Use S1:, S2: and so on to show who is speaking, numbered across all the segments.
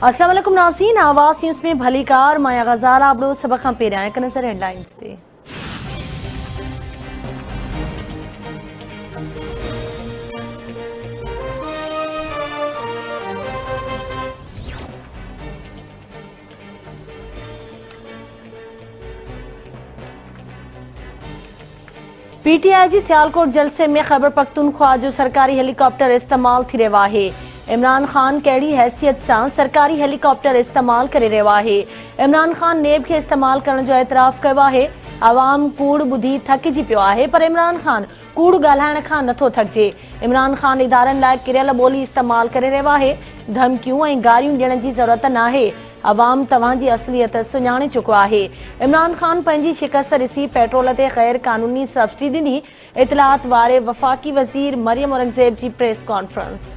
S1: अस्सलाम वालेकुम नाज़रीन, आवाज़ न्यूज़ में भली कार माया गज़ाल आप सब खां पहिरियां हिकु नज़र हेडलाइंस ते। पीटीआई जी सियालकोट जलसे में खैबर पख्तूनख्वा जो सरकारी हेलीकॉप्टर इस्तेमाल थी रहियो आहे। इमरान खान कहिड़ी हैसियत सां सरकारी हेलीकॉप्टर इस्तेमाल करे रहियो आहे। इमरान खान नेब खे इस्तेमाल करण जो एतराफ़ कयो आहे। आवाम कूड़ ॿुधी थकिजी पियो आहे, पर इमरान खान कूड़ ॻाल्हाइण खां नथो थकिजे। इमरान खान इदारनि लाइ किरियल ॿोली इस्तेमाल करे रहियो आहे। धमकियूं ऐं गारियूं ॾियण जी ज़रूरत नाहे। अवाम तव्हांजी असलियत सुञाणे चुको आहे। इमरान खान पंहिंजी शिकस्त ॾिसी पेट्रोल ते गैर कानूनी सब्सिडी ॾिनी। इतलात वारे वफ़ाक़ी वज़ीर मरियम औरंगज़ेब जी प्रेस कॉन्फ्रेंस।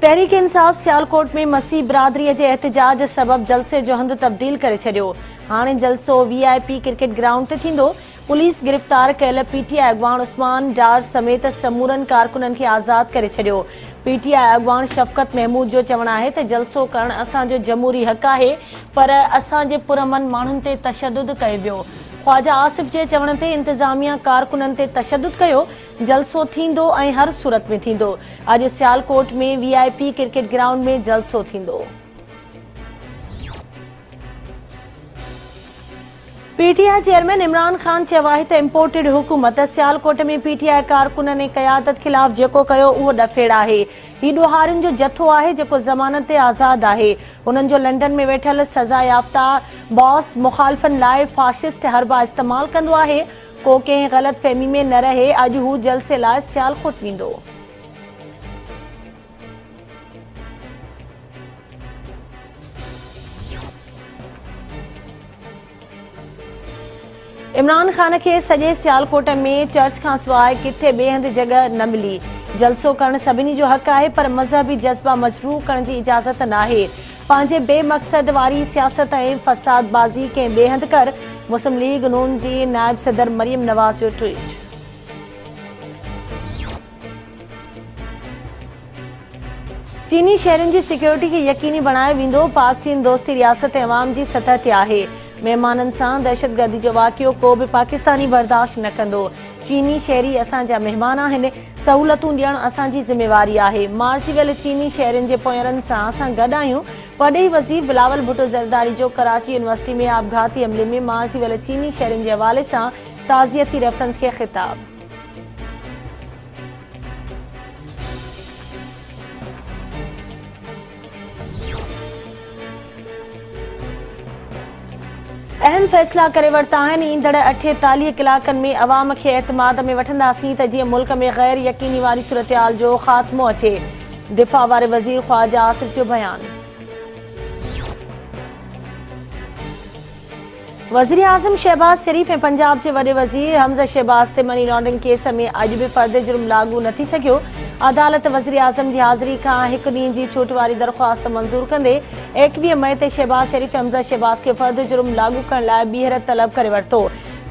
S1: तहरीक इंसाफ़ सियालकोट में मसीह बिरादरीअ जे एहतजाज सबब जलसे जो हंधु तब्दील करे छॾियो। हाणे जलसो VIP क्रिकेट ग्राउंड ते थींदो। पुलिस गिरफ़्तार कयल पीटीआई अॻवान उस्मान डार समेत समूरनि कारकुननि खे आज़ाद करे छॾियो। पीटीआई अॻवान शफ़क़त महमूद जो चवणु आहे त जलसो करणु असांजो जमहूरी हक़ आहे, पर असांजे पुरअमन माण्हुनि ते तशद्दुद कयो वियो। ख्वाजा आसिफ जे चवण ते इंतज़ामिया कारकुननि ते तशद्दुद कयो। जलसो थींदो ऐं हर सूरत में थींदो। अॼु सियालकोट में VIP क्रिकेट ग्राउंड में जलसो थींदो। पीटीआई चेयरमैन इमरान खान चयो आहे त इम्पोर्टेड हुकूमत सियालकोट में पीटीआई कारकुननि ऐं क़यादत ख़िलाफ़ जेको कयो उहो ॾफेड़ आहे। ही ॾोहारियुनि जो जथो आहे जेको ज़मानत ते आज़ाद आहे। हुननि जो लंडन में वेठल सज़ा याफ़्ता बॉस मुखालफ़नि लाइ फाशिस्ट हरबा इस्तेमाल कंदो आहे। को कंहिं ग़लत फ़हमी में न रहे। अॼु हू जलसे लाइ सियालकोट वेंदो। इमरान खान खे सॼे सियालकोट में चर्च खां सवाइ किथे ॿिए हंधि जॻह न मिली। जलसो करणु सभिनी जो हक़ आहे, पर मज़हबी जज़्बा मजरूह करण जी इजाज़त नाहे। पंहिंजे बेमक़सद वारी सियासत ऐं फ़सादबाज़ी कंहिं ॿिए हंधि कर। मुस्लिम लीग नून जी नायब सदर मरियम नवाज़ जो ट्वीट। चीनी शहरनि जी सिक्योरिटी खे यकीनी बणायो वेंदो। पाक चीन दोस्ती रियासत ऐं अवाम जी सतह ते आहे। महिमाननि सां दहशतगर्दी जो वाक़ियो को बि पाकिस्तानी बर्दाश्त न कंदो। चीनी शहरी असांजा महिमान आहिनि। सहूलतूं ॾियणु असांजी ज़िम्मेवारी आहे। मारिजी वियल चीनी शहरनि जे पोयरनि सां असां गॾु आहियूं। परॾेही वज़ीर बिलावल भुट्टो ज़रदारी जो कराची यूनिवर्सिटी में आपघाती हमले में मारिजी वियल चीनी शहरनि जे हवाले सां ताज़ियती रेफरेंस खे ख़िताब। अहम फ़ैसिला करे वरिता आहिनि। ईंदड़ 48 कलाकनि में अवाम खे एतमाद में वठंदासीं त जीअं मुल्क में गैर यकीनी वारी सूरतहाल जो ख़ात्मो अचे। दिफ़ा वारे वज़ीर ख्वाजा आसिफ जो बयानु। वज़ीर आज़म शहबाज शरीफ़ ऐं पंजाब जे वॾे वज़ीर हमज़ा शहबाज ते मनी लॉन्ड्रिंग केस में अॼु बि फ़र्द जुर्म लागू न थी सघियो। अदालत वज़ीर आज़म जी हाज़िरी खां हिकु ॾींहं जी छूट वारी दरख़्वास्त मंज़ूर कंदे 21 मई ते शहबाज शरीफ़ हमज़ा शहबाज खे फ़र्द जुर्म लागू करण लाइ ॿीहर तलब करे वरितो।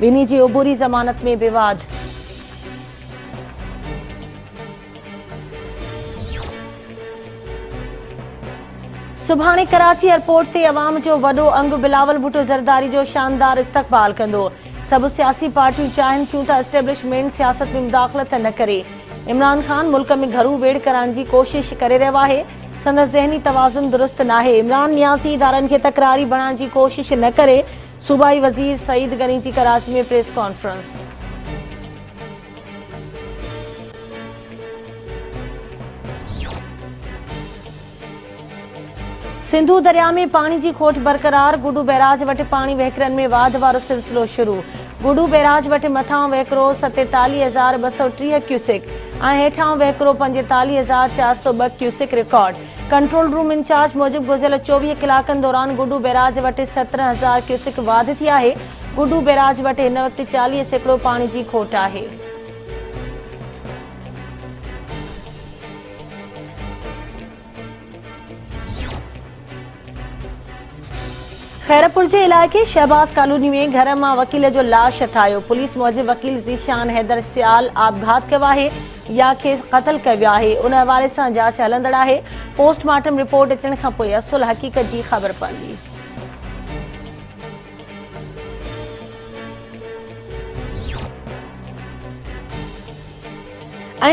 S1: ॿिन्ही जी उबूरी ज़मानत में विवाद। सुभाणे कराची एयरपोर्ट ते अवाम जो वॾो अंग बिलावल भुट्टो ज़रदारी जो शानदार इस्तक़बाल कंदो। सभु सियासी पार्टियूं चाहिनि थियूं त एस्टेब्लिशमेंट सियासत में मुदाख़लत न करे। इमरान खान मुल्क में घरू वेड़ कराइण जी कोशिश करे रहियो आहे। संदसि ज़हनी तवाज़ुन दुरुस्त नाहे। इमरान नियासी इदारनि खे तकरारी बणाइण जी कोशिश न करे। सूबाई वज़ीर सईद गनी जी कराची में प्रेस कॉन्फ्रेंस। सिंधु दरिया में पानी की खोट बरक़रार। गुडू बैराज वटि पानी वहिकरनि में वाध वारो सिलसिलो शुरू। गुडू बैराज वटि मथां वहिकिरो 47,230 क्यूसेक ऐं हेठां वहिकिरो 45,402 cusec record. Control room in charge Mujib गुज़िरियल 24 कलाकनि दौरान गुडू बैराज वटि 17,000 क्यूसेक वाध थी आहे। गुडू बैराज वटि हिन वक़्तु 40% पानी की खोट आहे। खैरपुर जे इलाइक़े शहबाज कॉलोनी में घर मां वकील जो लाश हथायो। पुलिस मूजिब वकील ज़ीशान हैदर सियाल आपघात कयो आहे या खेसि क़त्ल कयो वियो आहे। उन हवाले सां जांच हलंदड़ आहे। पोस्टमार्टम रिपोर्ट अचण खां पोइ असुल हक़ीक़त जी ख़बर पवंदी।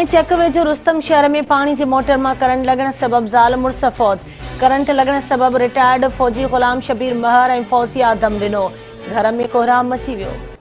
S1: चक वेझो रुस्तम शहर में पानी जे मोटर मां करंट लॻण सबब ज़ाल मुड़स फौत। करंट लॻण सबब रिटायर्ड फौजी ग़ुलाम शबीर महर ऐं फौजिया दम ॾिनो। घर में कोहराम मची वियो।